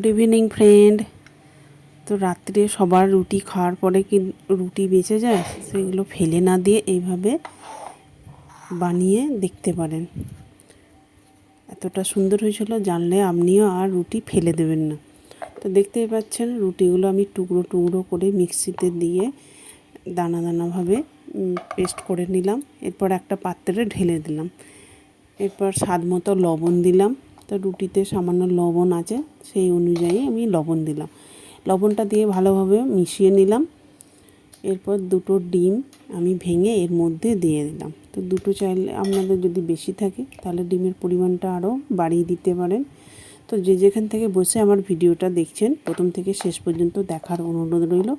Good evening friend. তো রাত্রে সবার রুটি খাওয়ার পরে কি রুটি বেঁচে যায়, সেগুলো ফেলে না দিয়ে এইভাবে বানিয়ে দেখতে পারেন। এতটা সুন্দর হয়েছিল, জানলে আপনিও আর রুটি ফেলে দেবেন না। তো দেখতেই পাচ্ছেন রুটিগুলো আমি টুকরো টুকরো করে মিক্সিতে দিয়ে দানা দানাভাবে পেস্ট করে নিলাম। এরপর একটা পাত্রে ঢেলে দিলাম। এরপর স্বাদ মতো লবণ দিলাম। তো রুটিতে সামান্য লবণ আছে, সেই অনুযায়ী আমি লবণ দিলাম। লবণটা দিয়ে ভালোভাবে মিশিয়ে নিলাম। এরপর দুটো ডিম আমি ভেঙে এর মধ্যে দিয়ে দিলাম। তো দুটো চাইলে আপনাদের যদি বেশি থাকে তাহলে ডিমের পরিমাণটা আরও বাড়িয়ে দিতে পারেন। তো যে যেখান থেকে বসে আমার ভিডিওটা দেখছেন, প্রথম থেকে শেষ পর্যন্ত দেখার অনুরোধ রইল।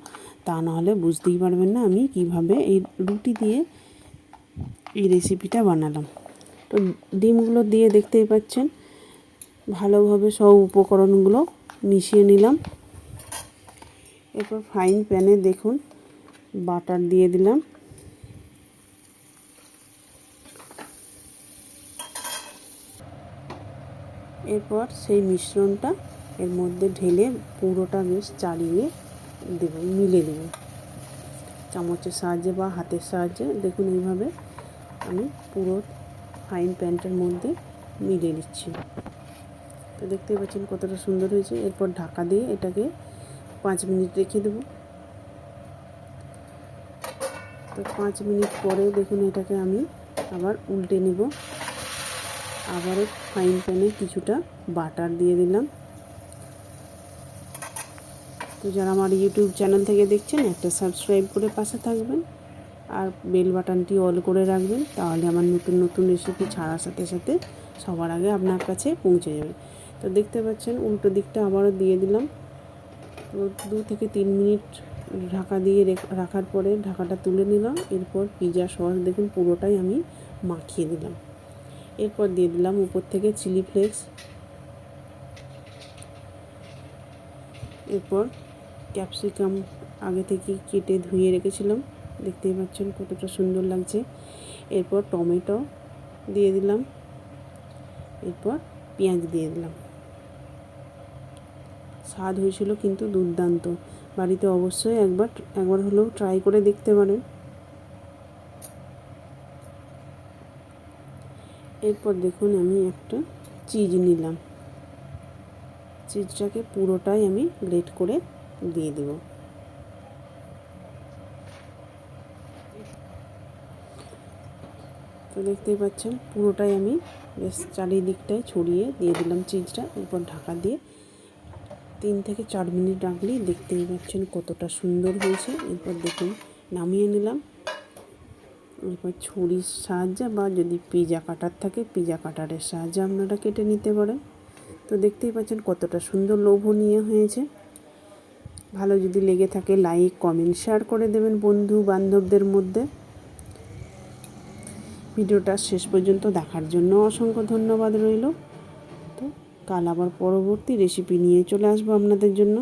তা নাহলে বুঝতেই পারবেন না আমি কিভাবে এই রুটি দিয়ে এই রেসিপিটা বানালাম। তো ডিমগুলো দিয়ে দেখতেই পাচ্ছেন ভালোভাবে সব উপকরণগুলো মিশিয়ে নিলাম। এরপর ফ্রাইং প্যানে দেখুন বাটার দিয়ে দিলাম। এরপর সেই মিশ্রণটা এর মধ্যে ঢেলে পুরোটা বেশ চালিয়ে দেব, মিলে দেব চামচের সাহায্যে বা হাতের সাহায্যে। দেখুন এইভাবে আমি পুরো ফ্রাইং প্যানটার মধ্যে মিলিয়ে দিচ্ছি। তো দেখতেই পাচ্ছেন কতটা সুন্দর হয়েছে। এরপর ঢাকা দিয়ে এটাকে 5 মিনিট রেখে দেব। তো 5 মিনিট পরে দেখুন এটাকে আমি আবার উল্টে নেব। আবারও ফ্রাইং প্যানে কিছুটা বাটার দিয়ে দিলাম। তো যারা আমার ইউটিউব চ্যানেল থেকে দেখছেন, একটা সাবস্ক্রাইব করে পাশে থাকবেন আর বেল বাটনটি অল করে রাখবেন, তাহলে আমার নতুন নতুন রেসিপি ছাড়ার সাথে সাথে সবার আগে আপনার কাছে পৌঁছে যাবে। তো দেখতে পাচ্ছেন উল্টো দিকটা আবারও দিয়ে দিলাম। তো 2 থেকে 3 মিনিট ঢাকা দিয়ে রাখার পরে ঢাকাটা তুলে নিলাম। এরপর পিৎজা সস দেখুন পুরোটাই আমি মাখিয়ে দিলাম। এরপর দিয়ে দিলাম উপর থেকে চিলি ফ্লেক্স। এরপর ক্যাপসিকাম আগে থেকে কেটে ধুয়ে রেখেছিলাম, দেখতেই পাচ্ছেন কতটা সুন্দর লাগছে। এরপর টমেটো দিয়ে দিলাম। এরপর পেঁয়াজ দিয়ে দিলাম। স্বাদ হয়েছিল কিন্তু দুর্দান্ত। বাড়িতে অবশ্যই একবার হলেও ট্রাই করে দেখতে পারেন। এরপর দেখুন আমি একটা চিজ নিলাম। চিজটাকে পুরোটাই আমি গ্রেট করে দিয়ে দেব। তো দেখতেই পাচ্ছেন পুরোটাই আমি বেশ চারিদিকটায় ছড়িয়ে দিয়ে দিলাম চিজটা। এরপর ঢাকা দিয়ে 3 থেকে 4 মিনিট রাখলেই দেখতেই পাচ্ছেন কতটা সুন্দর হয়েছে। এরপর দেখুন নামিয়ে নিলাম। এরপর ছুরির সাহায্যে বা যদি পিৎজা কাটার থাকে পিৎজা কাটারের সাহায্যে আপনারা কেটে নিতে পারেন। তো দেখতেই পাচ্ছেন কতটা সুন্দর লোভনীয় হয়েছে। ভালো যদি লেগে থাকে লাইক কমেন্ট শেয়ার করে দেবেন বন্ধু বান্ধবদের মধ্যে। ভিডিওটা শেষ পর্যন্ত দেখার জন্য অসংখ্য ধন্যবাদ রইল। তো কাল আবার পরবর্তী রেসিপি নিয়ে চলে আসবো আপনাদের জন্য।